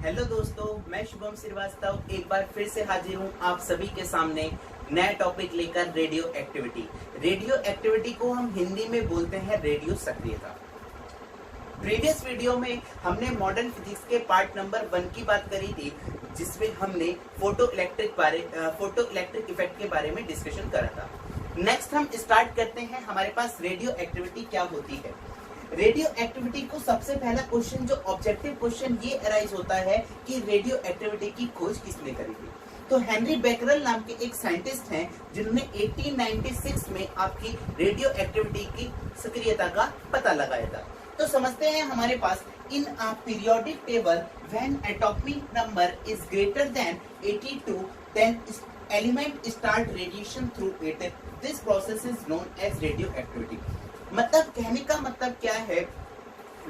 Hello दोस्तों, मैं शुभम श्रीवास्तव एक बार फिर से हाजिर हूँ आप सभी के सामने नया टॉपिक लेकर। Radio activity. रेडियो एक्टिविटी को हम हिंदी में बोलते हैं रेडियो सक्रियता। प्रीवियस वीडियो में हमने मॉडर्न फिजिक्स के पार्ट नंबर 1 की बात करी थी, जिसमें हमने फोटो इलेक्ट्रिक इफेक्ट के बारे में डिस्कशन करा था। नेक्स्ट हम स्टार्ट करते हैं, हमारे पास रेडियो एक्टिविटी क्या होती है। रेडियो एक्टिविटी को सबसे पहला क्वेश्चन, जो ऑब्जेक्टिव क्वेश्चन ये अराइज होता है कि रेडियो एक्टिविटी की खोज किसने करी थी। तो हेनरी बेकरल नाम के एक साइंटिस्ट हैं जिन्होंने 1896 में आपकी रेडियो एक्टिविटी की सक्रियता का पता लगाया था। तो समझते हैं, हमारे पास in a periodic table when atomic number is greater than 82 then element start radiation through it. This process is known as radioactivity. मतलब कहने का मतलब क्या है,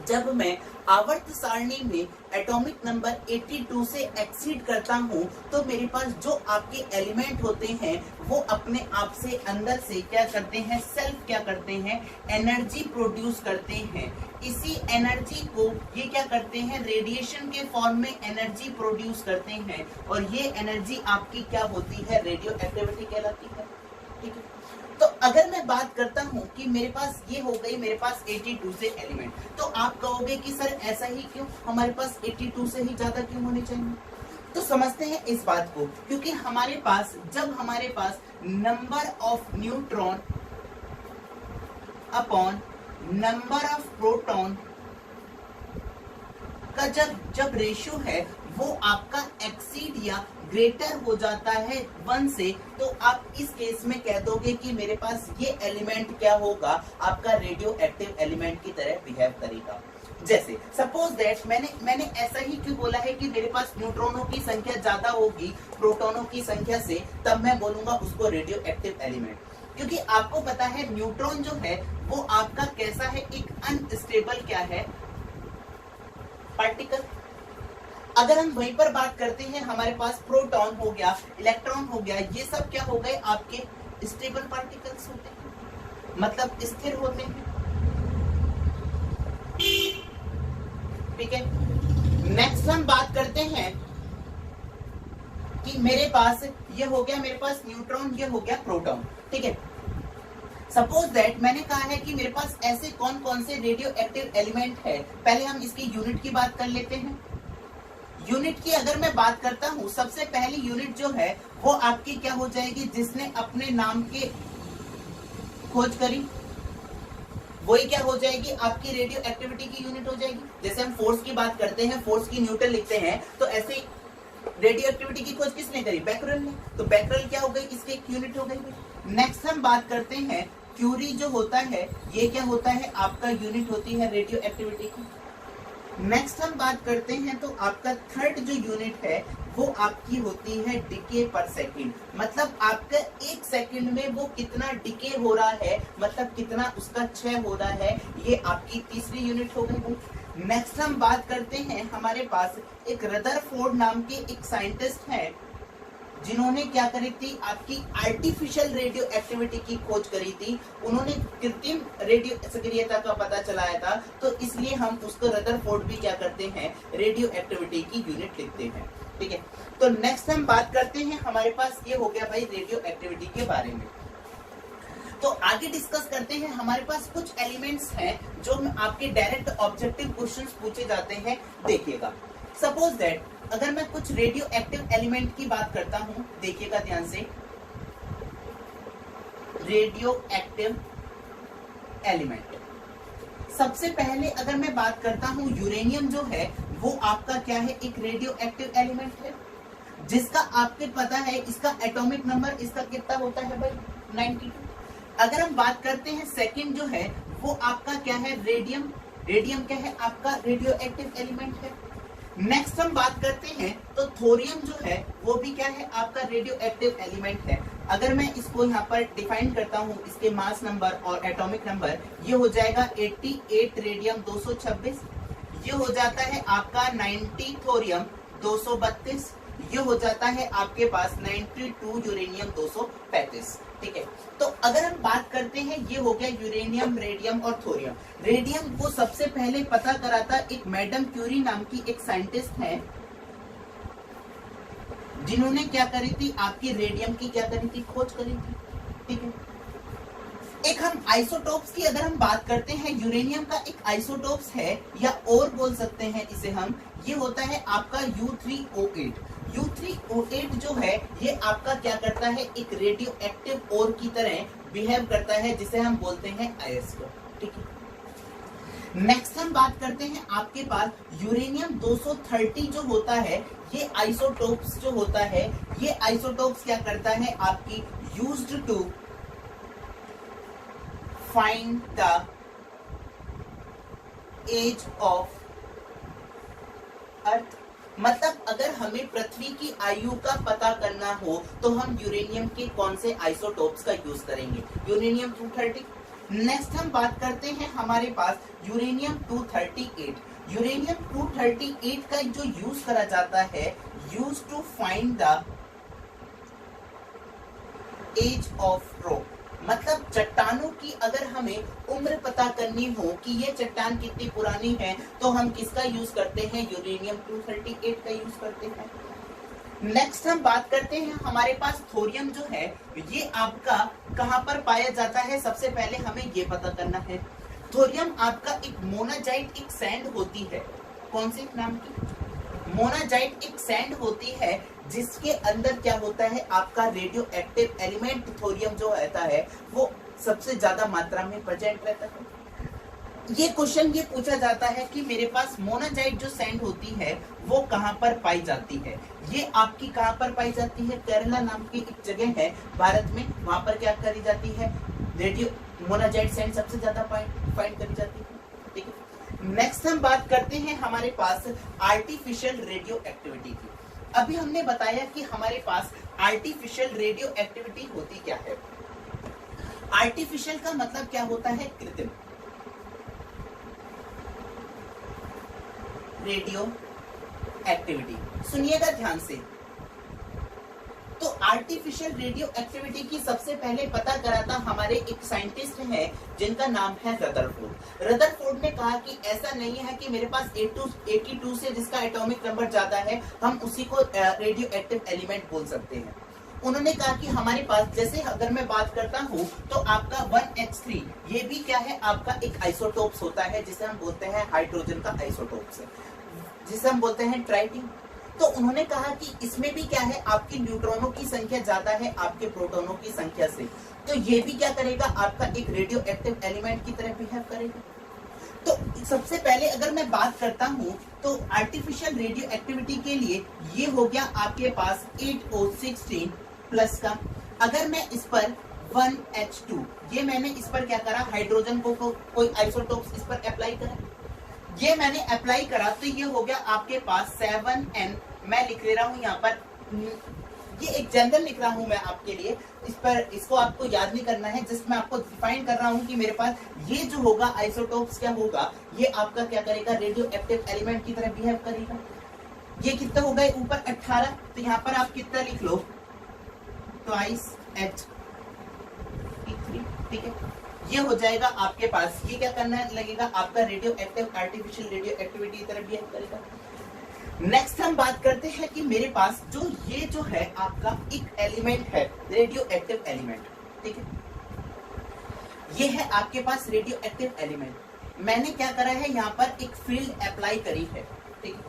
जब मैं आवर्त सारणी में एटॉमिक नंबर 82 से एक्सीड करता हूं तो मेरे पास जो आपके एलिमेंट होते हैं वो अपने आप से अंदर से क्या करते हैं, सेल्फ क्या करते हैं, एनर्जी प्रोड्यूस करते हैं। इसी एनर्जी को ये क्या करते हैं, रेडिएशन के फॉर्म में एनर्जी प्रोड्यूस करते हैं, और ये एनर्जी आपकी क्या होती है, रेडियो एक्टिविटी कहलाती है। ठीक है, तो अगर मैं बात करता हूं कि मेरे पास ये हो गई, मेरे पास 82 से एलिमेंट, तो आप कहोगे कि सर ऐसा ही क्यों, हमारे पास 82 से ही ज्यादा क्यों होने चाहिए। तो समझते हैं इस बात को, क्योंकि हमारे पास जब हमारे पास number of neutron upon number of proton का जब रेशियो है वो आपका एक्सीड या ग्रेटर हो जाता है 1 से, तो आप इस केस में कह दोगे कि मेरे पास ये एलिमेंट क्या होगा, आपका रेडियो एक्टिव एलिमेंट की तरह बिहेव करेगा। जैसे सपोज दैट मैंने ऐसा ही क्यों बोला है कि मेरे पास न्यूट्रॉनों की संख्या ज्यादा होगी प्रोटॉनों की संख्या से, तब मैं बोलूंगा उसको रेडियो एक्टिव एलिमेंट। क्योंकि आपको पता है न्यूट्रॉन जो है वो आपका कैसा है, एक अनस्टेबल क्या है, पार्टिकल। अगर हम वहीं पर बात करते हैं, हमारे पास प्रोटॉन हो गया, इलेक्ट्रॉन हो गया, ये सब क्या हो गए, आपके स्टेबल पार्टिकल्स होते हैं, मतलब स्थिर होते हैं। ठीक है, नेक्स्ट हम बात करते हैं कि मेरे पास ये हो गया, मेरे पास न्यूट्रॉन, ये हो गया प्रोटॉन। ठीक है, सपोज दैट मैंने कहा है कि मेरे पास ऐसे कौन कौन से रेडियो एक्टिव एलिमेंट है। पहले हम इसकी यूनिट की बात कर लेते हैं। यूनिट की अगर मैं बात करता हूं, सबसे पहली यूनिट जो है वो आपकी क्या हो जाएगी, जिसने अपने नाम के खोज करी वही क्या हो जाएगी, आपकी रेडियो एक्टिविटी की यूनिट हो जाएगी। जैसे हम फोर्स की बात करते हैं, फोर्स की न्यूटन लिखते हैं, तो ऐसे रेडियो एक्टिविटी की खोज किसने करी, बेकरल ने, तो बेकरल क्या हो गई, इसकी एक यूनिट हो गई। नेक्स्ट हम बात करते हैं क्यूरी जो होता है, ये क्या होता है, आपका यूनिट होती है रेडियो एक्टिविटी की। नेक्स्ट हम बात करते हैं, तो आपका थर्ड जो यूनिट है वो आपकी होती है डिके पर सेकंड। मतलब आपका 1 सेकंड में वो कितना डिके हो रहा है, मतलब कितना उसका क्षय हो रहा है, ये आपकी तीसरी यूनिट हो गई। नेक्स्ट हम बात करते हैं, हमारे पास एक रदरफोर्ड नाम के एक साइंटिस्ट हैं जिन्होंने क्या करी थी, आपकी आर्टिफिशियल रेडियो एक्टिविटी की खोज करी थी। उन्होंने कृत्रिम रेडियो सक्रियता का पता चलाया था, तो इसलिए हम उसको रदरफोर्ड भी क्या करते हैं, रेडियो एक्टिविटी की यूनिट लिखते हैं। ठीक है, तो नेक्स्ट हम बात करते हैं, हमारे पास ये हो गया भाई रेडियो एक्टिविटी के बारे में। तो आगे डिस्कस करते हैं, हमारे पास कुछ एलिमेंट्स हैं जो आपके डायरेक्ट ऑब्जेक्टिव क्वेश्चंस पूछे जाते हैं। देखिएगा, सपोज दैट अगर मैं कुछ रेडियो एक्टिव एलिमेंट की बात करता हूं, देखिएगा ध्यान से, रेडियो एक्टिव एलिमेंट। सबसे पहले अगर मैं बात करता हूं, यूरेनियम जो है वो आपका क्या है, एक रेडियो एक्टिव एलिमेंट है, जिसका आपको पता है इसका एटॉमिक नंबर इसका कितना होता है भाई, 92। अगर हम बात करते हैं सेकंड जो है वो आपका क्या है, रेडियम। रेडियम क्या है, आपका रेडियो एक्टिव एलिमेंट है। नेक्स्ट हम बात करते हैं, तो थोरियम जो है वो भी क्या है, आपका रेडियो एक्टिव एलिमेंट है। अगर मैं इसको यहाँ पर डिफाइन करता हूँ, इसके मास नंबर और एटॉमिक नंबर, ये हो जाएगा 88 रेडियम 226, ये हो जाता है आपका 90 थोरियम 232, ये हो जाता है आपके पास 92 यूरेनियम 235। ठीक है, तो अगर हम बात करते हैं, ये हो गया यूरेनियम, रेडियम और थोरियम। रेडियम को सबसे पहले पता करा था एक मैडम क्यूरी नाम की एक साइंटिस्ट है, जिन्होंने क्या करी थी, आपकी रेडियम की क्या करी थी, खोज करी थी। ठीक है, एक हम आइसोटोप्स की अगर हम बात करते हैं, यूरेनियम का एक आइसोटोप्स है, या और बोल सकते हैं इसे हम, ये होता है आपका U3O8। U3O8 जो है ये आपका क्या करता है, एक रेडियो एक्टिव ओर की तरह बिहेव करता है, जिसे हम बोलते हैं आयस को। ठीक है, नेक्स्ट हम बात करते हैं आपके पास यूरेनियम 230 जो होता है, ये आइसोटोप्स जो होता है, ये आइसोटोप्स क्या करता है आपकी, used to find the age of earth. मतलब अगर हमें पृथ्वी की आयु का पता करना हो तो हम यूरेनियम के कौन से आइसोटोप्स का यूज करेंगे, यूरेनियम 230। नेक्स्ट हम बात करते हैं हमारे पास यूरेनियम 238। यूरेनियम 238 का जो यूज करा जाता है, use to find the age of rock. मतलब चट्टानों की अगर हमें उम्र पता करनी हो कि ये चट्टान कितनी पुरानी है, तो हम किसका यूज करते हैं, यूरेनियम 238 का यूज करते हैं। नेक्स्ट हम बात करते हैं हमारे पास थोरियम जो है, ये आपका कहां पर पाया जाता है, सबसे पहले हमें ये पता करना है। थोरियम आपका एक मोनाजाइट, एक सैंड होती है, कौन से नाम की, मोनाजाइट एक सैंड होती है, जिसके अंदर क्या होता है आपका रेडियो एक्टिव एलिमेंट थोरियम जो रहता है वो सबसे ज्यादा मात्रा में प्रेजेंट रहता है। ये क्वेश्चन ये पूछा जाता है कि मेरे पास मोनाजाइट जो सैंड होती है वो कहां पर पाई जाती है, ये आपकी कहां पर पाई जाती है, केरला नाम की एक जगह है भारत में, वहां पर क्या करी जाती है, रेडियो मोनाजाइट सैंड सबसे ज्यादा फाइंड करी जाती है। ठीक है, नेक्स्ट हम बात करते हैं हमारे पास आर्टिफिशियल रेडियो एक्टिविटी की। अभी हमने बताया कि हमारे पास आर्टिफिशियल रेडियो एक्टिविटी होती क्या है। आर्टिफिशियल का मतलब क्या होता है, कृत्रिम रेडियो एक्टिविटी। सुनिएगा ध्यान से, तो आर्टिफिशियल रेडियो एक्टिविटी की सबसे पहले पता करा था हमारे एक साइंटिस्ट हैं जिनका नाम है रदरफोर्ड। रदरफोर्ड ने कहा कि ऐसा नहीं है कि मेरे पास 82 से जिसका एटॉमिक नंबर ज्यादा है हम उसी को रेडियो एक्टिव एलिमेंट बोल सकते हैं। उन्होंने कहा कि हमारे पास, जैसे अगर मैं बात करता हूं तो आपका 1H3 ये भी क्या है, आपका एक आइसोटोप्स होता है, जिसे हम बोलते हैं हाइड्रोजन का आइसोटोप्स है, जिसे हम बोलते हैं ट्राइटिंग। तो उन्होंने कहा कि इसमें भी क्या है, आपकी न्यूट्रॉनों की संख्या ज्यादा है आपके प्रोटॉनों की संख्या से, तो ये भी क्या करेगा, आपका एक रेडियो एक्टिव एलिमेंट की तरह बिहेव करेगा। तो सबसे पहले अगर मैं बात करता हूं तो आर्टिफिशियल रेडियो एक्टिविटी के लिए ये हो गया आपके पास 8O16 प्लस का। अगर मैं इस पर 1H2 ये मैंने इस पर क्या करा, हाइड्रोजन को कोई आइसोटोप्स इस पर अप्लाई करा, ये मैंने अप्लाई करा तो ये हो गया आपके पास 7N। मैं लिख ले रहा हूं यहाँ पर, ये एक जनरल लिख रहा हूं मैं आपके लिए, इस पर इसको आपको याद नहीं करना है, जस्ट मैं आपको डिफाइन कर रहा हूं कि मेरे पास ये जो होगा आइसोटोप्स क्या होगा, ये आपका क्या करेगा, रेडियो एक्टिव एलिमेंट की तरह बिहेव करेगा। ये कितना हो गए ऊपर 18, तो यहाँ पर आप कितना लिख लो, ट्वाइस H। ठीक है, ये हो जाएगा आपके पास, ये क्या करना लगेगा, आपका radio active artificial radio activity की तरह बिहेव करेगा। नेक्स्ट हम बात करते हैं कि मेरे पास जो ये जो है आपका एक एलिमेंट है, रेडियो एक्टिव एलिमेंट। ठीक है, ये है आपके पास रेडियो एक्टिव एलिमेंट। मैंने क्या करा है, यहाँ पर एक फील्ड अप्लाई करी है। ठीक है,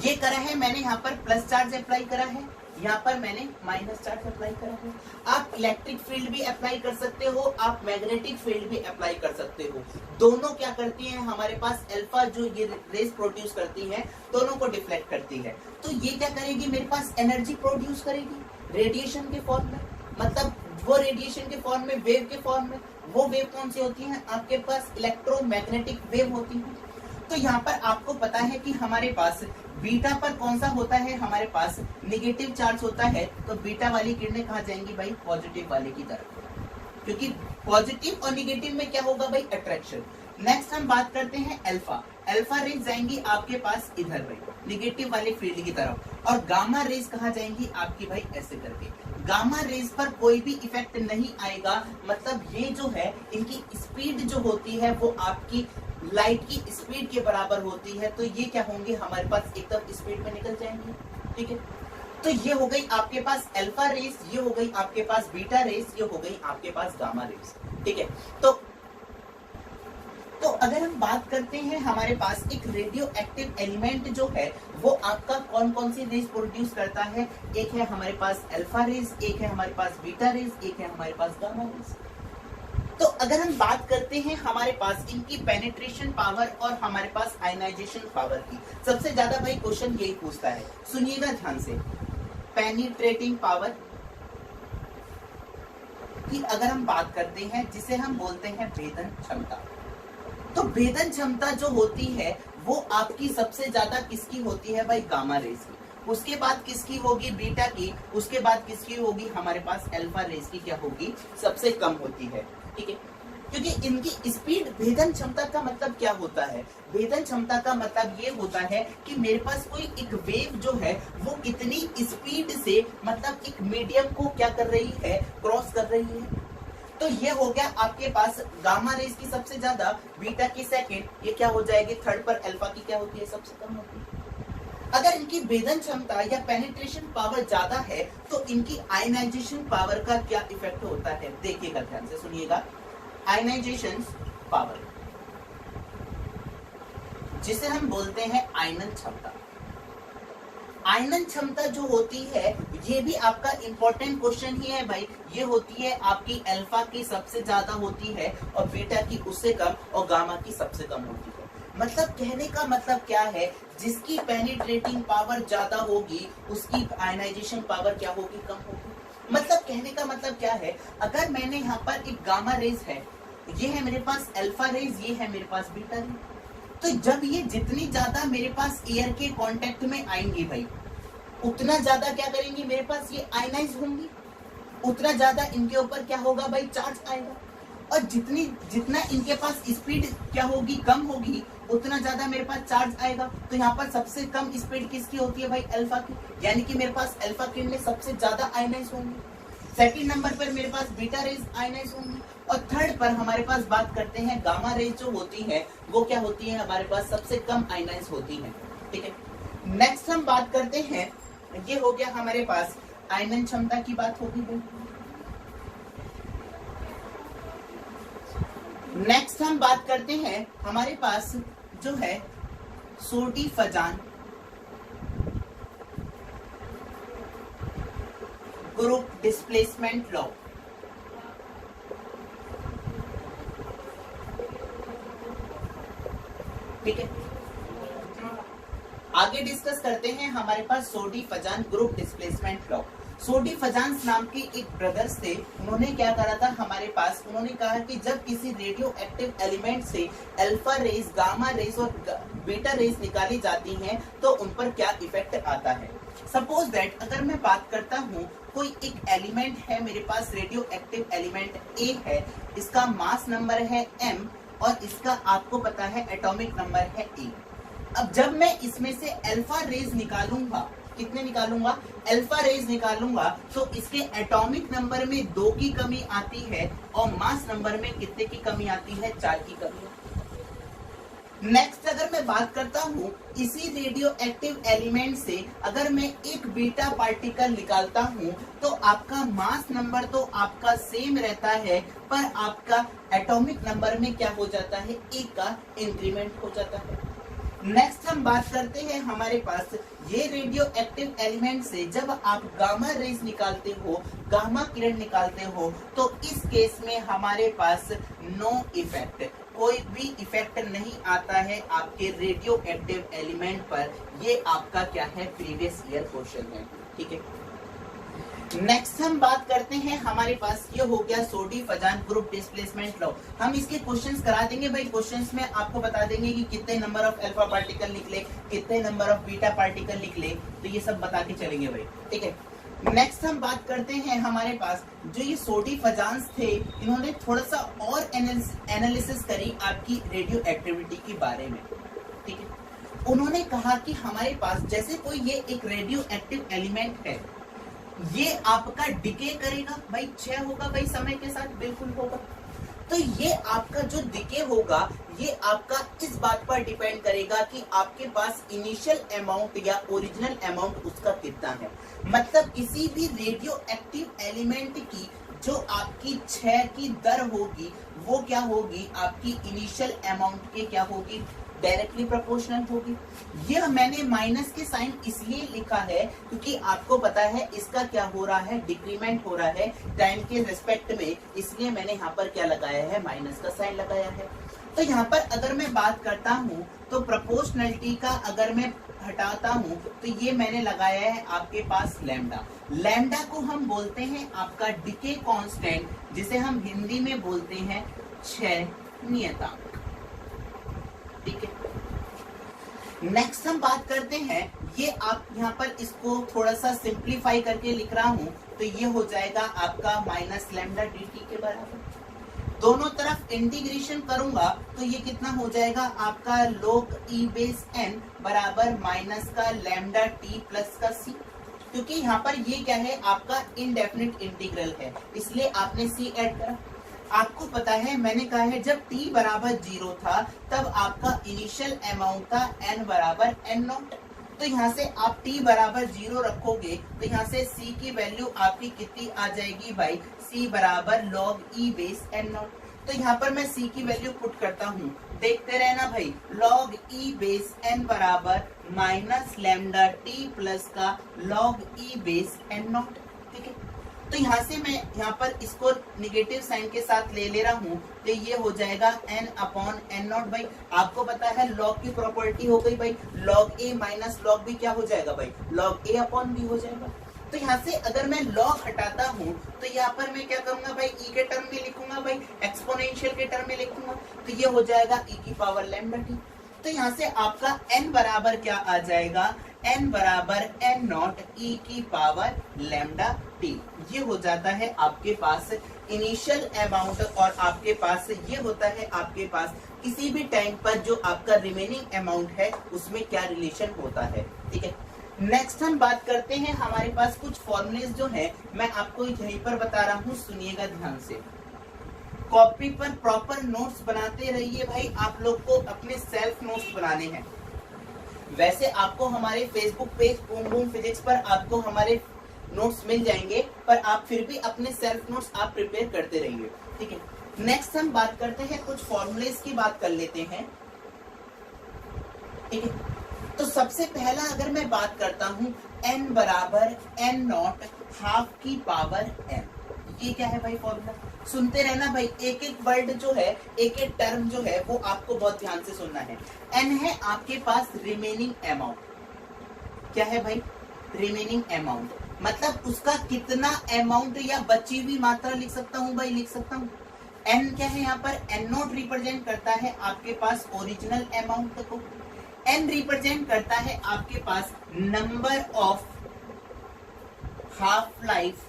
ये करा है मैंने, यहाँ पर प्लस चार्ज अप्लाई करा है, यहाँ पर मैंने माइनस चार्ज अप्लाई करा है। आप इलेक्ट्रिक फील्ड भी अप्लाई कर सकते हो, आप मैग्नेटिक फील्ड भी अप्लाई कर सकते हो। दोनों क्या करती हैं, हमारे पास अल्फा जो ये रेस प्रोड्यूस करती है, दोनों को डिफ्लेक्ट करती है। तो ये क्या करेगी, मेरे पास एनर्जी प्रोड्यूस करेगी रेडिएशन के फॉर्म में, मतलब वो रेडिएशन के फॉर्म में, वेव के फॉर्म में। वो वेव कौन सी होती है, आपके पास इलेक्ट्रोमैग्नेटिक वेव होती है। तो यहाँ पर आपको पता है कि हमारे पास बीटा पर कौन सा होता है, हमारे पास निगेटिव चार्ज होता है, तो बीटा वाली किरणें कहाँ जाएंगी भाई, पॉजिटिव वाले की तरफ, क्योंकि पॉजिटिव और निगेटिव में क्या होगा भाई, अट्रैक्शन। नेक्स्ट हम बात करते हैं अल्फा। अल्फा रेज जाएंगी आपके पास इधर भाई, निगेटिव वाले फील्ड की तरफ, और गामा रेज कहाँ जाएंगी आपकी भाई, ऐसे करके। गामा रेज पर कोई भी इफेक्ट नहीं आएगा, मतलब ये जो है इनकी स्पीड जो होती है वो आपकी लाइट की स्पीड के बराबर होती है, तो ये क्या होंगे, हमारे पास एकदम स्पीड में निकल जाएंगे। ठीक है, तो ये हो गई आपके पास अल्फा रेस, ये हो गई आपके पास बीटा रेस, ये हो गई आपके पास गामा रेस। ठीक है, तो अगर हम बात करते हैं हमारे पास एक रेडियो एक्टिव एलिमेंट जो है वो आपका कौन कौन सी रेस प्रोड्यूस करता है, एक है हमारे पास अल्फा रेस, एक है हमारे पास बीटा रेस, एक है हमारे पास गामा रेस। तो अगर हम बात करते हैं हमारे पास इनकी पेनिट्रेशन पावर और हमारे पास आयनाइजेशन पावर की, सबसे ज्यादा भाई क्वेश्चन यही पूछता है, सुनिएगा ध्यान से। पेनिट्रेटिंग पावर की अगर हम बात करते हैं जिसे हम बोलते हैं भेदन क्षमता, तो भेदन क्षमता जो होती है वो आपकी सबसे ज्यादा किसकी होती है भाई, गामा रेस की। उसके बाद किसकी होगी, बीटा की। उसके बाद किसकी होगी, हमारे पास अल्फा रेस की क्या होगी, सबसे कम होती है। ठीक है, क्योंकि इनकी स्पीड, भेदन क्षमता का मतलब क्या होता है, भेदन क्षमता का मतलब ये होता है कि मेरे पास कोई एक वेव जो है वो कितनी स्पीड से मतलब एक मीडियम को क्या कर रही है, क्रॉस कर रही है। तो ये हो गया आपके पास गामा रेस की सबसे ज्यादा, बीटा की सेकंड, ये क्या हो जाएगी थर्ड पर, अल्फा की क्या होती है, सबसे कम होती है। अगर इनकी भेदन क्षमता या पेनिट्रेशन पावर ज्यादा है तो इनकी आयनाइजेशन पावर का क्या इफेक्ट होता है, देखिएगा ध्यान से सुनिएगा। आयनाइजेशन पावर जिसे हम बोलते हैं आयनन क्षमता, आयनन क्षमता जो होती है ये भी आपका इंपॉर्टेंट क्वेश्चन ही है भाई। ये होती है आपकी अल्फा की सबसे ज्यादा होती है और बीटा की उससे कम और गामा की सबसे कम होती है। मतलब कहने का मतलब क्या है, जिसकी पेनिट्रेटिंग पावर ज्यादा होगी उसकी आयनाइजेशन पावर क्या होगी, कम होगी। मतलब कहने का मतलब क्या है, अगर मैंने यहाँ पर एक गामा रेस है, ये है मेरे पास अल्फा रेस, ये है मेरे पास बीटा रेस, तो जब ये जितनी ज्यादा मेरे पास एयर के कांटेक्ट में आएंगी भाई, उतना ज्यादा क्या करेंगी, मेरे पास ये आयनाइज होंगी, उतना ज्यादा इनके ऊपर क्या होगा भाई, चार्ज आएगा। और जितना इनके पास स्पीड क्या होगी, कम होगी, उतना ज्यादा मेरे पास चार्ज आएगा। तो यहाँ पर सबसे कम स्पीड किसकी होती है भाई, अल्फा की, यानी कि मेरे पास अल्फा किरणें सबसे ज्यादा आयनाइज होंगी। सेकंड नंबर पर मेरे पास बीटा रेज आयनाइज होंगी और थर्ड पर हमारे पास बात करते हैं गामा रेज जो होती है वो क्या होती है, हमारे पास सबसे कम आयनाइज होती है। ठीक है, नेक्स्ट हम बात करते हैं, ये हो गया हमारे पास आयनन क्षमता की बात होगी। नेक्स्ट हम बात करते हैं हमारे पास जो है सोडी-फजान ग्रुप डिस्प्लेसमेंट लॉ। ठीक है, आगे डिस्कस करते हैं हमारे पास सोडी-फजान ग्रुप डिस्प्लेसमेंट लॉ। सोडी-फजान नाम के एक ब्रदर्स थे, उन्होंने क्या करा था हमारे पास, उन्होंने कहा कि जब किसी रेडियो एक्टिव एलिमेंट से अल्फा रेस, गामा रेस और बीटा रेस निकाली जाती हैं तो उन पर क्या इफेक्ट आता है। सपोज दैट अगर मैं बात करता हूँ, कोई एक एलिमेंट है मेरे पास, रेडियो एक्टिव एलिमेंट ए है, इसका मास नंबर है m और इसका आपको पता है एटॉमिक नंबर है ए। अब जब मैं इसमें से अल्फा रेज निकालूंगा, कितने निकालूंगा, अल्फा रेज निकालूंगा, तो इसके एटॉमिक नंबर में 2 की कमी आती है और मास नंबर में कितने की कमी आती है, 4 की कमी। नेक्स्ट अगर मैं बात करता हूँ इसी रेडियो एक्टिव एलिमेंट से अगर मैं एक बीटा पार्टिकल निकालता हूँ तो आपका मास नंबर तो आपका सेम रहता है पर आपका एटॉमिक नंबर में क्या हो जाता है, 1 का इंक्रीमेंट हो जाता है। नेक्स्ट हम बात करते हैं हमारे पास ये रेडियो एक्टिव एलिमेंट से जब आप गामा रेज निकालते हो, गामा किरण निकालते हो, तो इस केस में हमारे पास नो इफेक्ट, कोई भी इफेक्ट नहीं आता है आपके रेडियो एक्टिव एलिमेंट पर। ये आपका क्या है, प्रीवियस ईयर क्वेश्चन है। ठीक है, नेक्स्ट हम बात करते हैं हमारे पास, ये हो गया सोडी-फजान ग्रुप डिस्प्लेसमेंट लॉ। हम इसके क्वेश्चंस करा देंगे भाई, क्वेश्चंस में आपको बता देंगे कि कितने नंबर ऑफ अल्फा पार्टिकल निकले, कितने नंबर ऑफ बीटा पार्टिकल निकले, तो ये सब बता के चलेंगे भाई। ठीक है, नेक्स्ट हम बात करते हैं हमारे पास जो ये सोडी-फजान थे, इन्होंने थोड़ा सा और एनालिसिस करी आपकी रेडियो एक्टिविटी के बारे में। ठीक है, उन्होंने कहा कि हमारे पास जैसे कोई ये एक रेडियो एक्टिव एलिमेंट है, ये आपका डिके करेगा भाई, क्षय होगा भाई समय के साथ, बिल्कुल होगा। तो ये आपका जो डिके होगा ये आपका इस बात पर डिपेंड करेगा कि आपके पास इनिशियल अमाउंट या ओरिजिनल अमाउंट उसका कितना है। मतलब किसी भी रेडियो एक्टिव एलिमेंट की जो आपकी क्षय की दर होगी वो क्या होगी, आपकी इनिशियल अमाउंट के क्या होगी, डायरेक्टली प्रोपोर्शनल होगी। ये मैंने माइनस के साइन इसलिए लिखा है क्योंकि आपको पता है इसका क्या हो रहा है, डिक्रीमेंट हो रहा है टाइम के रिस्पेक्ट में, इसलिए मैंने यहाँ पर क्या लगाया है, माइनस का साइन लगाया है। तो यहाँ पर अगर मैं बात करता हूँ तो प्रोपोर्शनलिटी का अगर मैं हटाता हूँ तो ये मैंने लगाया है आपके पास लैम्डा। लैम्डा को हम बोलते हैं आपका डिके कांस्टेंट, जिसे हम हिंदी में बोलते हैं क्षय नियतांक। ठीक है, नेक्स्ट हम बात करते हैं, ये आप यहाँ पर इसको थोड़ा सा सिंप्लीफाई करके लिख रहा हूँ तो ये हो जाएगा आपका माइनस लैम्डा डी टी के बराबर। दोनों तरफ इंटीग्रेशन करूंगा तो ये कितना हो जाएगा आपका log e बेस n बराबर माइनस का लैम्डा टी प्लस का c, क्योंकि यहाँ पर ये क्या है आपका इनडेफिनिट इंटीग्रल है इसलिए आपने c ऐड करा। आपको पता है मैंने कहा है जब t बराबर 0 था तब आपका इनिशियल अमाउंट था n बराबर n नॉट। तो यहाँ से आप t बराबर 0 रखोगे तो यहाँ से c की वैल्यू आपकी कितनी आ जाएगी भाई, c बराबर log e base n not. तो यहाँ पर मैं c की वैल्यू पुट करता हूँ, देखते रहना भाई, log e बेस n बराबर माइनस लैम्डा t प्लस का log e base n not. ठीक है, तो यहाँ से मैं यहाँ पर इसको निगेटिव साइन के साथ ले रहा हूँ तो ये हो जाएगा n अपॉन n नॉट। भाई आपको पता है log की प्रॉपर्टी हो गई भाई, log a minus log b क्या हो जाएगा भाई, log a अपॉन b हो जाएगा। तो यहाँ से अगर मैं log हटाता हूँ तो यहाँ पर मैं क्या करूंगा भाई, e के टर्म में लिखूंगा भाई, एक्सपोनेंशियल के टर्म में लिखूंगा तो ये हो जाएगा e की पावर लैम्डा टी। तो यहाँ से आपका n बराबर क्या आ जाएगा, n बराबर n नॉट e की पावर लैम्डा टी। ये हो जाता है आपके पास इनिशियल अमाउंट और आपके पास ये होता है आपके पास किसी भी टाइम पर जो आपका रिमेनिंग अमाउंट है उसमें क्या रिलेशन होता है। ठीक है, नेक्स्ट हम बात करते हैं, हमारे पास कुछ फॉर्मूलेज जो है मैं आपको यहीं पर बता रहा हूँ, सुनिएगा ध्यान से। कॉपी पर प्रॉपर नोट्स बनाते रहिए भाई, आप लोग को अपने सेल्फ नोट्स बनाने हैं। वैसे आपको हमारे Facebook page boom boom physics पर आपको हमारे नोट्स मिल जाएंगे, पर आप फिर भी अपने सेल्फ नोट्स आप प्रिपेयर करते रहिए। ठीक है, नेक्स्ट हम बात करते हैं, कुछ फॉर्मूलेज की बात कर लेते हैं। ठीक है, तो सबसे पहला अगर मैं बात करता हूं n बराबर n नॉट हाफ की पावर m, ये क्या है भाई फॉर्मूला, सुनते रहना भाई, एक एक वर्ड जो है, एक एक टर्म जो है वो आपको बहुत ध्यान से सुनना है। n है आपके पास रिमेनिंग अमाउंट, क्या है भाई, रिमेनिंग अमाउंट, मतलब उसका कितना अमाउंट या बची हुई मात्रा लिख सकता हूँ भाई, लिख सकता हूँ। n क्या है यहाँ पर, n नॉट रिप्रेजेंट करता है आपके पास ओरिजिनल अमाउंट को, n रिप्रेजेंट करता है आपके पास number of half life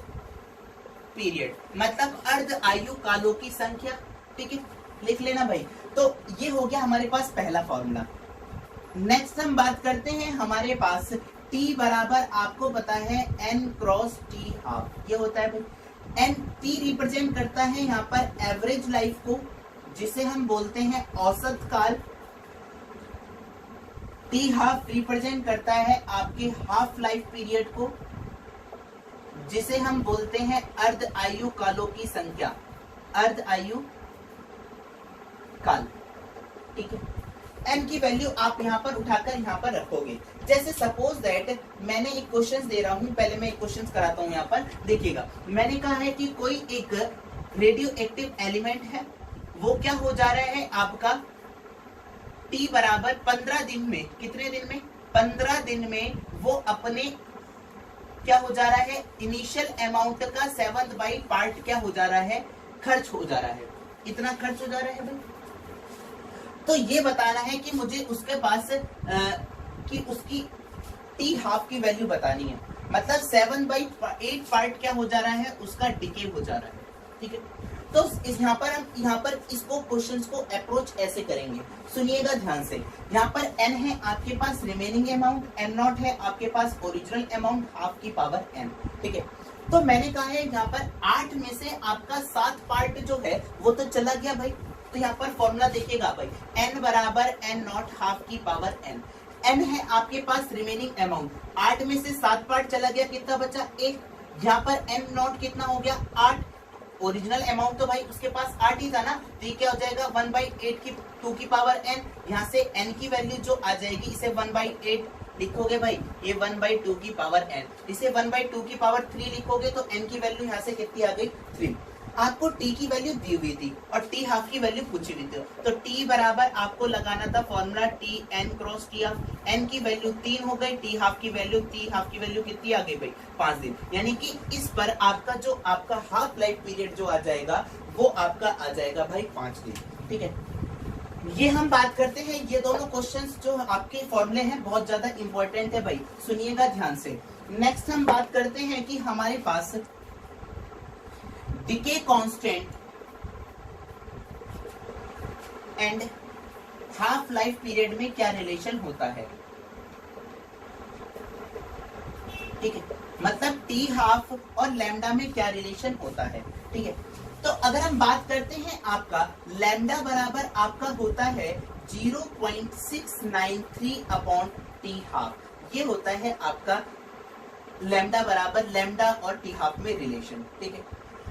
period, मतलब अर्ध आयु कालों की संख्या। ठीक है, लिख लेना भाई। तो ये हो गया हमारे पास पहला फॉर्मूला। नेक्स्ट हम बात करते हैं, हमारे पास t बराबर आपको पता है n क्रॉस t हाफ, ये होता है भाई। n t रिप्रेजेंट करता है यहाँ पर एवरेज लाइफ को, जिसे हम बोलते हैं औसत काल। t हाफ रिप्रेजेंट करता है आपके हाफ लाइफ पीरियड को, जिसे हम बोलते हैं अर्ध आयु कालों की संख्या, अर्ध आयु काल। ठीक है, n की वैल्यू आप यहाँ पर उठाकर यहाँ पर रखोगे। जैसे सपोज दैट मैंने एक क्वेश्चन दे रहा हूँ, पहले मैं एक क्वेश्चन कराता हूँ यहाँ पर, देखिएगा। मैंने कहा है कि कोई एक रेडियो एक्टिव एलिमेंट है, वो क्या हो जा रहा है आपका t बराबर 15 दिन में, कितने दिन में, 15 दिन में वो अपने क्या हो जा रहा है, इनिशियल अमाउंट का 7/8 पार्ट क्या हो जा रहा है, खर्च हो जा रहा है। इतना खर्च हो जा रहा है भाई, तो ये बताना है कि मुझे उसके पास कि उसकी t हाफ की वैल्यू बतानी है, मतलब 7/8 पार्ट क्या हो जा रहा है, उसका डिके हो जा रहा है। ठीक है, तो इस यहाँ पर हम यहाँ पर इसको क्वेश्चंस को अप्रोच ऐसे करेंगे, सुनिएगा ध्यान से। यहाँ पर n है आपके पास रिमेनिंग अमाउंट, n नॉट है आपके पास ओरिजिनल अमाउंट हाफ की पावर n। ठीक है, तो मैंने कहा है यहाँ पर 8 में से आपका 7 पार्ट जो है वो तो चला गया भाई, तो यहाँ पर फॉर्मूला देखिएगा भाई, n बराबर n नॉट हाफ की पावर n। n है आपके पास रिमेनिंग अमाउंट, 8 में से 7 पार्ट चला गया, कितना बचा 1। यहाँ पर n नॉट कितना हो गया 8, ओरिजिनल अमाउंट तो भाई उसके पास 8 ही था ना, तो ये क्या हो जाएगा 1/8 की 2 की पावर n। यहाँ से n की वैल्यू जो आ जाएगी इसे 1/8 लिखोगे भाई, ये 1/2 की पावर n, इसे 1/2 की पावर 3 लिखोगे तो n की वैल्यू यहाँ से कितनी आ गई 3। आपको t की वैल्यू दी हुई थी और t हाफ की वैल्यू पूछी हुई थी, तो t बराबर आपको लगाना था formula t n cross t half. n की वैल्यू 3 हो गई, t हाफ की वैल्यू कितनी आ गई भाई 5 दिन, यानी कि इस पर आपका जो आपका हाफ लाइफ पीरियड जो आ जाएगा वो आपका आ जाएगा भाई 5 दिन। ठीक है, ये हम बात करते हैं, ये दोनों क्वेश्चंस जो आपके फॉर्मूले हैं बहुत ज्यादा इंपॉर्टेंट है भाई, सुनिएगा ध्यान से। नेक्स्ट हम बात करते हैं कि हमारे पास decay constant and half life period में क्या रिलेशन होता है। ठीक है, मतलब टी हाफ और लैम्डा में क्या रिलेशन होता है। ठीक है, तो अगर हम बात करते हैं आपका लैम्डा बराबर आपका होता है 0.693 अपॉन टी हाफ, ये होता है आपका लैम्डा बराबर लैम्डा और टी हाफ में रिलेशन। ठीक है,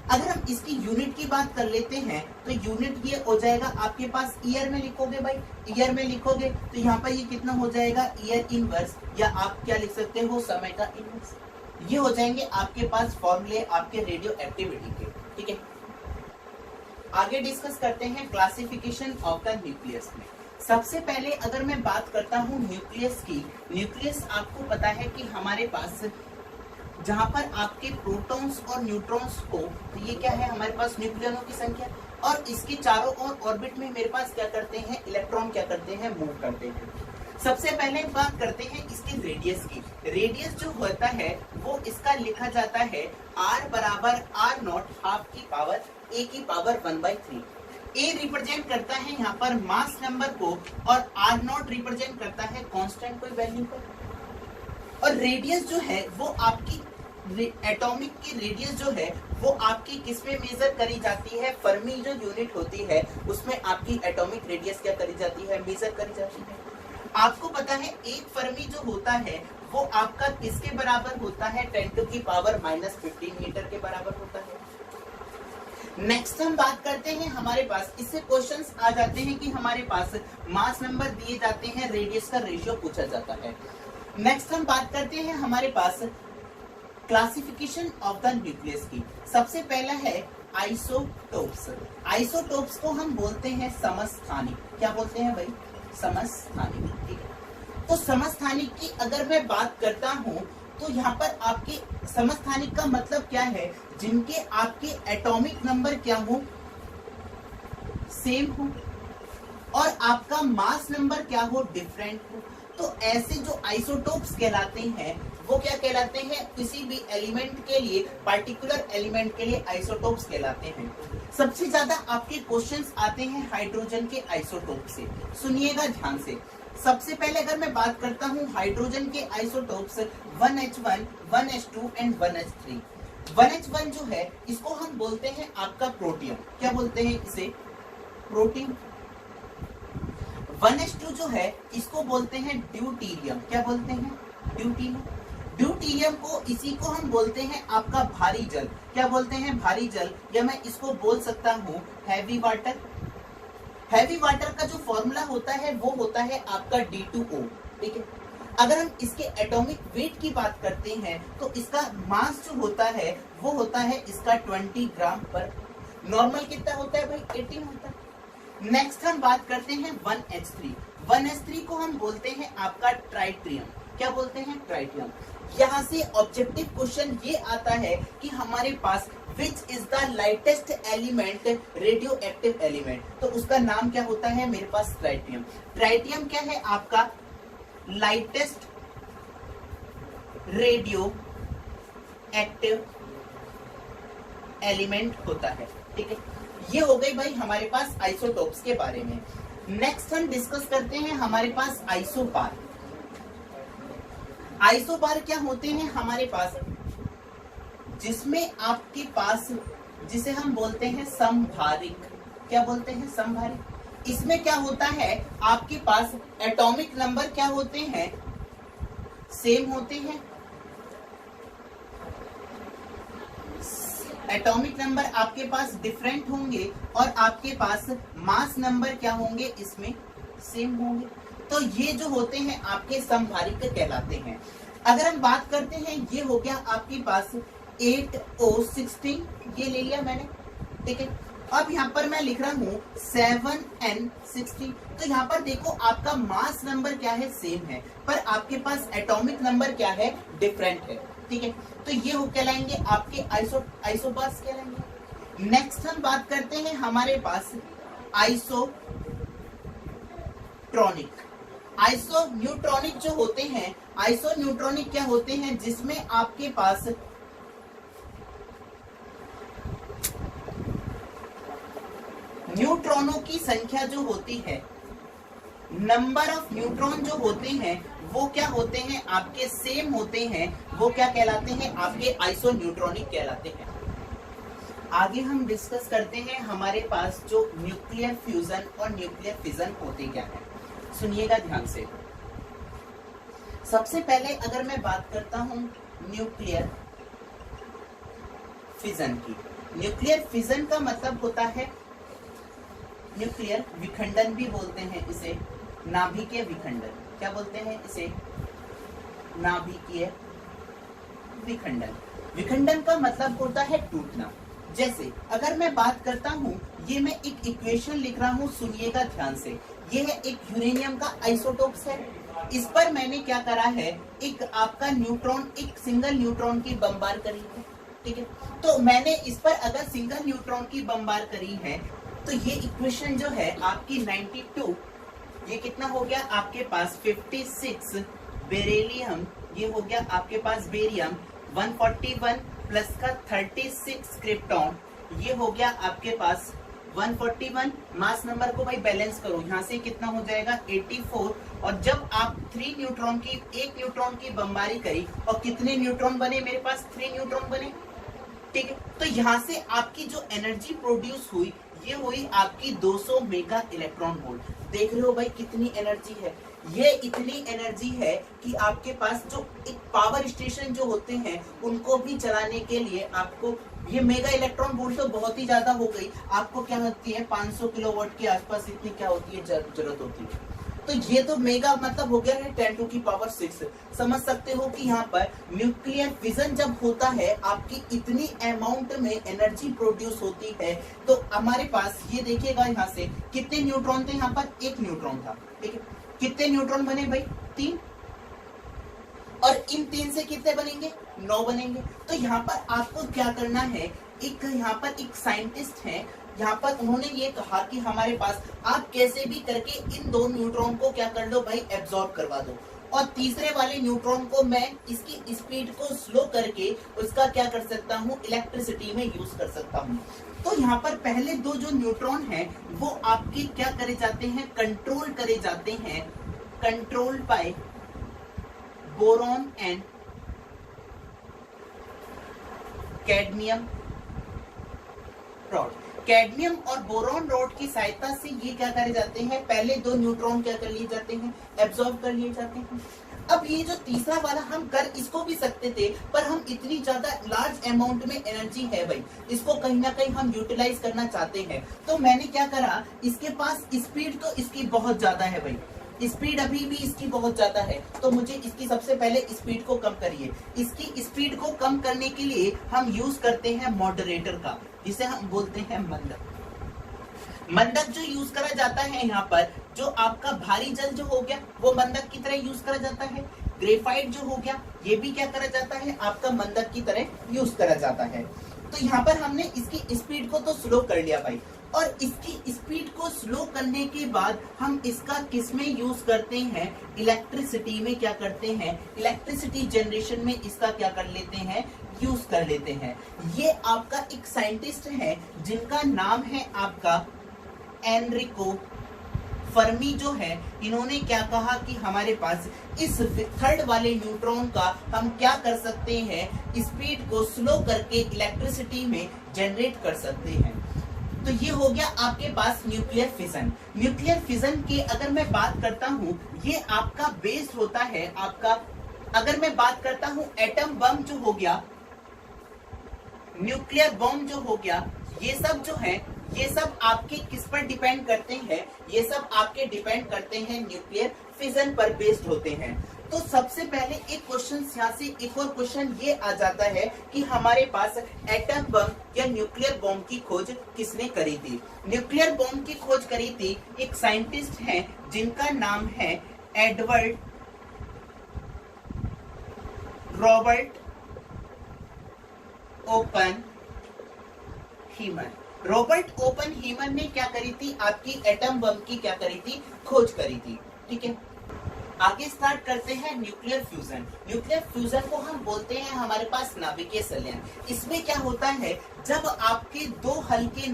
अगर हम इसकी यूनिट की बात कर लेते हैं तो यूनिट ये हो जाएगा आपके पास, ईयर में लिखोगे भाई, ईयर में लिखोगे तो यहाँ पर ये कितना हो जाएगा ईयर इनवर्स, या आप क्या लिख सकते हो समय का इनवर्स। ये हो जाएंगे आपके पास फॉर्मूले आपके रेडियो एक्टिविटी के। ठीक है, आगे डिस्कस करते हैं क्लासिफिकेशन ऑफ द न्यूक्लियस में। सबसे पहले अगर मैं बात करता हूँ न्यूक्लियस की, न्यूक्लियस आपको पता है कि हमारे पास जहां पर आपके प्रोटॉन्स और न्यूट्रॉन्स को, तो ये क्या है हमारे पास न्यूक्लियनों की संख्या, और इसके चारों ओर ऑर्बिट में मेरे पास क्या करते हैं इलेक्ट्रॉन क्या करते हैं मूव करते हैं। सबसे पहले बात करते हैं इसकी रेडियस की। रेडियस जो होता है वो इसका लिखा जाता है r बराबर r नॉट हाफ की पावर a की पावर 1/3। a रिप्रेजेंट करता है यहाँ पर मास नंबर को और r नॉट रिप्रेजेंट करता है कांस्टेंट कोई वैल्यू को। और रेडियस जो है वो आपकी एटॉमिक की रेडियस जो है वो आपकी किस में मेजर करी जाती है, फर्मी जो यूनिट होती है उसमें आपकी एटॉमिक रेडियस क्या करी जाती है मेजर करी जाती है। आपको पता है एक फर्मी जो होता है वो आपका किसके बराबर होता है 10⁻⁻15 मीटर के बराबर होता है। नेक्स्ट हम बात करते हैं हमारे पास, इससे क्वेश्चंस आ जाते हैं कि हमारे पास मास नंबर दिए जाते हैं, रेडियस का रेशियो पूछा जाता है। नेक्स्ट हम बात करते हैं हमारे पास क्लासिफिकेशन ऑफ द न्यूक्लियस की। सबसे पहला है आइसोटोप्स। आइसोटोप्स को हम बोलते हैं समस्थानिक। क्या बोलते हैं भाई समस्थानिक। ठीक है, तो समस्थानिक की अगर मैं बात करता हूं तो यहाँ पर आपके समस्थानिक का मतलब क्या है, जिनके आपके एटॉमिक नंबर क्या हो सेम हो और आपका मास नंबर क्या हो डिफरेंट हो। तो ऐसे जो आइसोटोप्स कहलाते हैं वो क्या कहलाते हैं, किसी भी एलिमेंट के लिए पार्टिकुलर एलिमेंट के लिए आइसोटोप्स कहलाते हैं। सबसे ज्यादा आपके क्वेश्चंस आते हैं हाइड्रोजन के आइसोटोप से, सुनिएगा ध्यान से। सबसे पहले अगर मैं बात करता हूँ हाइड्रोजन के isotopes 1H1, 1H2 and 1H3। 1H1 जो है इसको हम बोलते हैं आपका प्रोटियम। क्या बोलते हैं इसे प्रोटीन। 1H2 जो है इसको बोलते हैं ड्यूटीरियम। क्या बोलते हैं ड्यूटीरियम। ड्यूटीरियम को इसी को हम बोलते हैं आपका भारी जल। क्या बोलते हैं भारी जल, या मैं इसको बोल सकता हूँ हैवी वाटर। हैवी वाटर का जो फॉर्मूला होता है वो होता है आपका D2O। ठीक है, अगर हम इसके एटॉमिक वेट की बात करते हैं तो इसका मास जो होता है वो होता है इसका 20 ग्राम पर। नॉर्मल कितना होता है भाई 18 होता है। नेक्स्ट हम बात करते हैं 1H3। 1H3 को हम बोलते हैं आपका ट्राइट्रियम। क्या बोलते हैं ट्राइट्रियम। यहाँ से ऑब्जेक्टिव क्वेश्चन ये आता है कि हमारे पास which is the lightest element radioactive element, तो उसका नाम क्या होता है मेरे पास ट्राइट्रियम। ट्राइट्रियम क्या है आपका लाइटेस्ट रेडियो एक्टिव एलिमेंट होता है। ठीक है, ये हो गई भाई हमारे पास आइसोटोप्स के बारे में। नेक्स्ट हम डिस्कस करते हैं हमारे पास आइसोबार। आइसोबार क्या होते हैं हमारे पास, जिसमें आपके पास जिसे हम बोलते हैं समभारिक। क्या बोलते हैं, समभारित। इसमें क्या होता है, आपके पास एटॉमिक नंबर क्या होते हैं, सेम होते हैं। एटॉमिक नंबर आपके पास डिफरेंट होंगे और आपके पास मास नंबर क्या होंगे, इसमें सेम होंगे। तो ये जो होते हैं आपके समभारित कहलाते हैं। अगर हम बात करते हैं, ये हो गया आपके पास 8O16, ये ले लिया मैंने, ठीक है। अब यहाँ पर मैं लिख रहा हूँ 7N16। तो यहाँ पर देखो आपका मास नंबर क्या है, सेम है, पर आपके पास एटॉमिक नंबर क्या है, डिफरेंट है, ठीक है। तो ये हो कहलाएंगे आपके आइसोबार्स कहलाएंगे। नेक्स्ट हम बात करते हैं हमारे पास आइसोट्रॉनिक। आइसोन्यूट्रॉनिक जो होते हैं, आइसोन्यूट्रॉनिक क्या होते हैं, जिसमें आपके पास न्यूट्रॉनों की संख्या जो होती है, नंबर ऑफ न्यूट्रॉन जो होते हैं वो क्या होते हैं, आपके सेम होते हैं, वो क्या कहलाते हैं, आपके आइसोन्यूट्रॉनिक कहलाते हैं। आगे हम डिस्कस करते हैं हमारे पास जो न्यूक्लियर फ्यूजन और न्यूक्लियर फिजन होते क्या है। सुनिएगा ध्यान से। सबसे पहले अगर मैं बात करता हूं न्यूक्लियर फिजन की, न्यूक्लियर फिजन का मतलब होता है, न्यूक्लियर विखंडन भी बोलते हैं इसे, नाभिकीय विखंडन। क्या बोलते हैं इसे, नाभिकीय विखंडन। विखंडन का मतलब होता है टूटना। जैसे अगर मैं बात करता हूँ, ये मैं एक इक्वेशन लिख रहा हूँ, सुनिएगा ध्यान से। ये है एक यूरेनियम का आइसोटोप्स है। इस पर मैंने क्या करा है, एक आपका न्यूट्रॉन, एक सिंगल न्यूट्रॉन की बमबार करी है, ठीक है। तो मैंने इस पर अगर सिंगल न्यूट्रॉन की बमबार करी है, तो ये इक्वेशन जो है आपकी 92, ये कितना हो गया आपके पास 56 बेरिलियम, ये हो गया आपके पास बेरियम, 141 प्लस का 36 क्रिप्टॉन, ये हो गया आपके पास 141। मास नंबर को भाई बैलेंस करो, यहाँ से कितना हो जाएगा 84। और जब आप 3 न्यूट्रॉन की, एक न्यूट्रॉन की बमबारी करी और कितने न्यूट्रॉन बने, मेरे पास 3 न्यूट्रॉन बने, ठीक है। तो यहाँ से आपकी जो एनर्जी प्रोड्यूस हुई, ये हुई आपकी 200 मेगा इलेक्ट्रॉन वोल्ट। देख रहे हो भाई कितनी एनर्जी है, ये इतनी एनर्जी है कि आपके पास जो एक पावर स्टेशन जो होते हैं उनको भी चलाने के लिए आपको ये मेगा इलेक्ट्रॉन वोल्ट तो बहुत ही ज्यादा हो गई, आपको क्या होती है 500 किलोवाट के आसपास इतनी क्या होती है जरूरत होती है। तो ये तो मेगा मतलब हो गया है 10 टू की पावर 6। समझ सकते हो कि यहाँ पर न्यूक्लियर फिजन जब होता है, आपकी इतनी अमाउंट में एनर्जी प्रोड्यूस होती है। तो हमारे पास ये देखिएगा, यहाँ से कितने न्यूट्रॉन थे, यहाँ पर 1 न्यूट्रॉन था, ठीक है। कितने न्यूट्रॉन बने भाई, 3, और इन 3 से कितने बनेंगे, 9 बनेंगे। तो यहाँ पर आपको क्या करना है, एक यहाँ पर एक साइंटिस्ट है, यहाँ पर उन्होंने ये कहा कि हमारे पास आप कैसे भी करके इन 2 न्यूट्रॉन को क्या कर लो भाई, एब्जॉर्ब करवा दो, और तीसरे वाले न्यूट्रॉन को मैं इसकी स्पीड को स्लो करके उसका क्या कर सकता हूँ, इलेक्ट्रिसिटी में यूज कर सकता हूँ। तो यहाँ पर पहले 2 जो न्यूट्रॉन हैं वो आपके क्या करे जाते हैं, कंट्रोल करे जाते हैं, control by boron and cadmium rod. Cadmium और बोरॉन रॉड की सहायता से ये क्या करे जाते हैं, पहले 2 न्यूट्रॉन क्या कर लिए जाते हैं, एब्जॉर्ब कर लिए जाते हैं। अब ये जो तीसरा वाला हम कर इसको भी सकते थे, पर हम इतनी ज्यादा लार्ज अमाउंट में एनर्जी है भाई, इसको कहीं ना कहीं हम यूटिलाइज करना चाहते हैं। तो मैंने क्या करा, इसके पास स्पीड तो इसकी बहुत ज्यादा है भाई, स्पीड अभी भी इसकी बहुत ज्यादा है, तो मुझे इसकी सबसे पहले स्पीड को कम करिए। इसकी स्पीड को कम करने के लिए हम यूज करते हैं मॉडरेटर का, जिसे हम बोलते हैं मंदक। मंदक जो यूज करा जाता है यहाँ पर, जो आपका भारी जल जो हो गया वो मंदक की तरह यूज करा जाता है। ग्रेफाइट जो हो गया ये भी क्या करा जाता है, आपका मंदक की तरह यूज करा जाता है। तो यहाँ पर हमने इसकी स्पीड को तो स्लो कर लिया भाई, और इसकी स्पीड को स्लो करने के बाद हम इसका किसमें यूज करते हैं, इलेक्ट्रिसिटी में क्या करते हैं, इलेक्ट्रिसिटी जनरेशन में इसका क्या कर लेते हैं, यूज कर लेते हैं। ये आपका एक साइंटिस्ट है जिनका नाम है आपका एनरिको फर्मी जो है, इन्होंने क्या कहा कि हमारे पास इस 3rd वाले न्यूट्रॉन का हम क्या कर सकते हैं, स्पीड को स्लो करके इलेक्ट्रिसिटी में जनरेट कर सकते हैं। तो ये हो गया आपके पास न्यूक्लियर फिजन। न्यूक्लियर फिजन के अगर मैं बात करता हूं, ये आपका बेस्ड होता है आपका, अगर मैं बात करता हूं एटम बम जो हो गया, न्यूक्लियर बम जो हो गया, ये सब जो है ये सब आपके किस पर डिपेंड करते हैं, ये सब आपके डिपेंड करते हैं न्यूक्लियर फिजन पर बेस्ड होते हैं। तो सबसे पहले एक क्वेश्चन यहाँ से एक और क्वेश्चन ये आ जाता है कि हमारे पास एटम बम या न्यूक्लियर बम की खोज किसने करी थी। न्यूक्लियर बम की खोज करी थी एक साइंटिस्ट हैं जिनका नाम है Edward Robert Oppenheimer. Robert Oppenheimer ने क्या करी थी, आपकी एटम बम की क्या करी थी, खोज करी थी। ठीक है, आगे स्टार्ट करते हैं न्यूक्लियर फ्यूजन। न्यूक्लियर फ्यूजन को हम बोलते हैं हमारे पास नाभिकीय संलयन। इसमें क्या होता है, जब आपके दो हल्के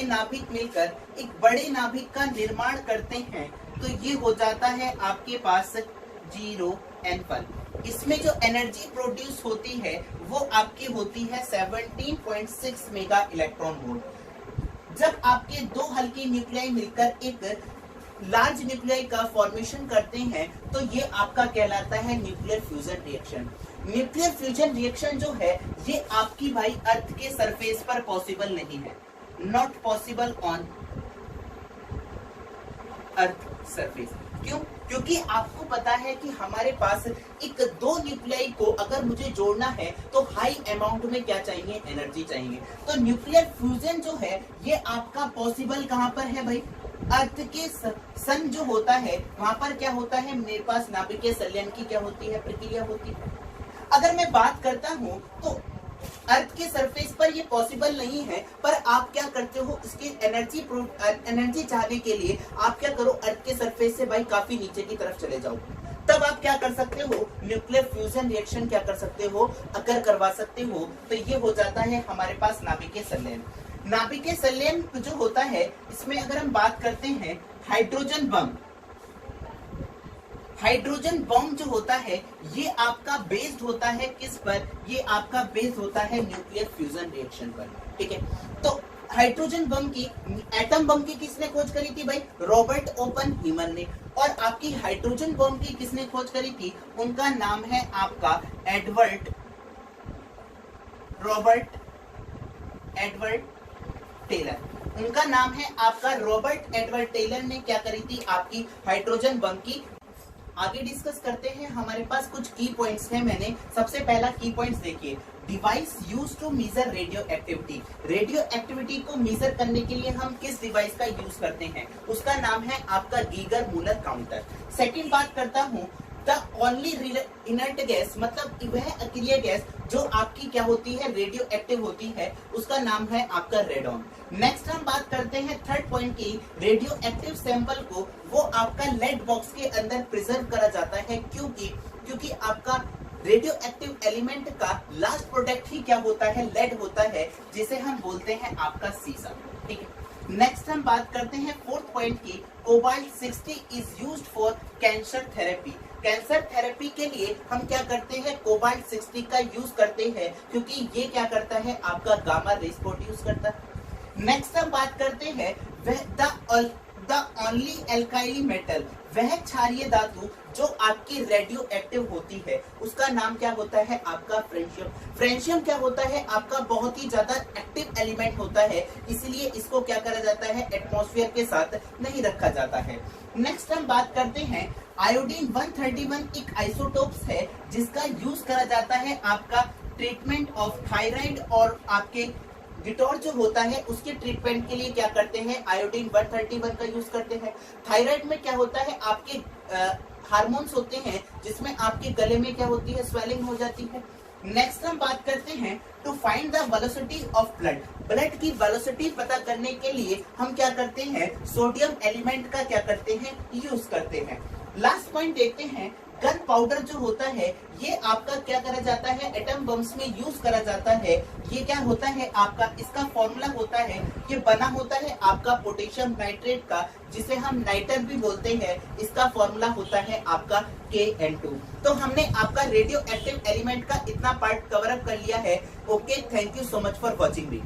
नाभिक मिलकर एक बड़े नाभिक का निर्माण करते हैं तो ये हो जाता है आपके पास 0n1। इसमें जो एनर्जी प्रोड्यूस होती है वो आपकी होती है 17.6 मेगा इलेक्ट्रॉन वोल्ट। जब आपके दो हल्के न्यूक्लियाई मिलकर एक लार्ज न्यूक्लियाई का फॉर्मेशन करते हैं तो ये आपका कहलाता है nuclear fusion reaction. Nuclear fusion reaction जो है ये आपकी भाई अर्थ के सरफेस पर पॉसिबल नहीं है, not possible on earth surface. क्यों? क्योंकि आपको पता है कि हमारे पास एक दो न्यूक्लियाई को अगर मुझे जोड़ना है तो हाई अमाउंट में क्या चाहिए, एनर्जी चाहिए। तो न्यूक्लियर फ्यूजन जो है ये आपका पॉसिबल कहां पर है भाई, अर्थ के सन जो होता है वहां पर क्या होता है, मेरे पास नाभिकीय संलयन की क्या होती है, प्रक्रिया होती है। अगर मैं बात करता हूं तो अर्थ के सरफेस पर ये पॉसिबल नहीं है, पर आप क्या करते हो, इसकी एनर्जी चाहने के लिए आप क्या करो, अर्थ के सरफेस से भाई काफी नीचे की तरफ चले जाओ। तब आप क्या कर सकते हो, न्यूक्लियर फ्यूजन रिएक्शन क्या कर सकते हो, अगर करवा सकते हो। तो ये हो जाता है हमारे पास नाभिकीय संलयन। नाभिकीय संलयन जो होता है इसमें अगर हम बात करते हैं हाइड्रोजन बम, हाइड्रोजन बम जो होता है ये आपका बेस्ड होता है किस पर, ये आपका बेस्ड होता है न्यूक्लियर फ्यूजन रिएक्शन पर। ठीक है, तो हाइड्रोजन बम की, एटम बम की किसने खोज करी थी भाई, रॉबर्ट ओपन हीमर ने। और आपकी हाइड्रोजन बम की किसने खोज करी थी, उनका नाम है आपका एडवर्ड टेलर। उनका नाम है आपका रॉबर्ट एडवर्ड टेलर ने क्या करी थी, आपकी हाइड्रोजन बम की। आगे डिस्कस करते हैं, हमारे पास कुछ की पॉइंट्स हैं। मैंने सबसे पहला की पॉइंट्स देखिए, device use to measure radioactivity. Radioactivity को मेजर करने के लिए हम किस डिवाइस का यूज करते हैं, उसका नाम है आपका गीगर मूलर काउंटर। सेकंड बात करता हूं, द ओनली इनर्ट गैस, मतलब वह अक्रिय गैस जो आपकी क्या होती है, रेडियो एक्टिव होती है, उसका नाम है आपका रेडॉन। नेक्स्ट हम बात करते हैं थर्ड पॉइंट की, रेडियो एक्टिव सैंपल को वो आपका लेड बॉक्स के अंदर प्रिजर्व करा जाता है। क्योंकि आपका रेडियो एक्टिव एलिमेंट का लास्ट प्रोडक्ट ही क्या होता है, लेड होता है, जिसे हम बोलते हैं आपका सीसा। ठीक है, नेक्स्ट हम बात करते हैं फोर्थ पॉइंट की, cobalt 60 is used for cancer therapy. Cancer therapy के लिए हम क्या करते हैं, कोबाल्ट 60 का यूज करते हैं, क्योंकि ये क्या करता है, आपका गामा रेस प्रोड्यूस करता है। नेक्स्ट हम बात करते हैं द ओनली एल्काइली मेटल, वह क्षारीय धातु जो आपकी रेडियो एक्टिव होती है, उसका नाम क्या होता है, आपका फ्रेंशियम। फ्रेंशियम क्या होता है, आपका बहुत ही ज्यादा एक्टिव एलिमेंट होता है, इसलिए इसको क्या करा जाता है, एटमॉस्फेयर के साथ नहीं रखा जाता है। नेक्स्ट हम बात करते हैं आयोडीन 131 एक आइसोटोप्स है जिसका यूज करा जाता है आपका ट्रीटमेंट ऑफ थायराइड, और आपके गिटोर जो होता है उसके ट्रीटमेंट के लिए क्या करते हैं, आयोडीन 131 का यूज करते हैं। थायराइड में क्या होता है, आपके हार्मोन्स होते हैं जिसमें आपके गले में क्या होती है, स्वेलिंग हो जाती है। नेक्स्ट हम बात करते हैं to find the velocity of blood. Blood की वेलोसिटी पता करने के लिए हम क्या करते हैं, सोडियम एलिमेंट का क्या करते हैं, यूज करते हैं। लास्ट पॉइंट देखते हैं, गन पाउडर जो होता है ये आपका क्या करा जाता है, एटम बम्स में यूज करा जाता है। ये क्या होता है आपका, इसका फॉर्मूला होता है, ये बना होता है आपका पोटेशियम नाइट्रेट का, जिसे हम नाइटर भी बोलते हैं। इसका फॉर्मूला होता है आपका KN2। तो हमने आपका रेडियो एक्टिव एलिमेंट का इतना पार्ट कवर अप कर लिया है। Okay, thank you so much for watching me.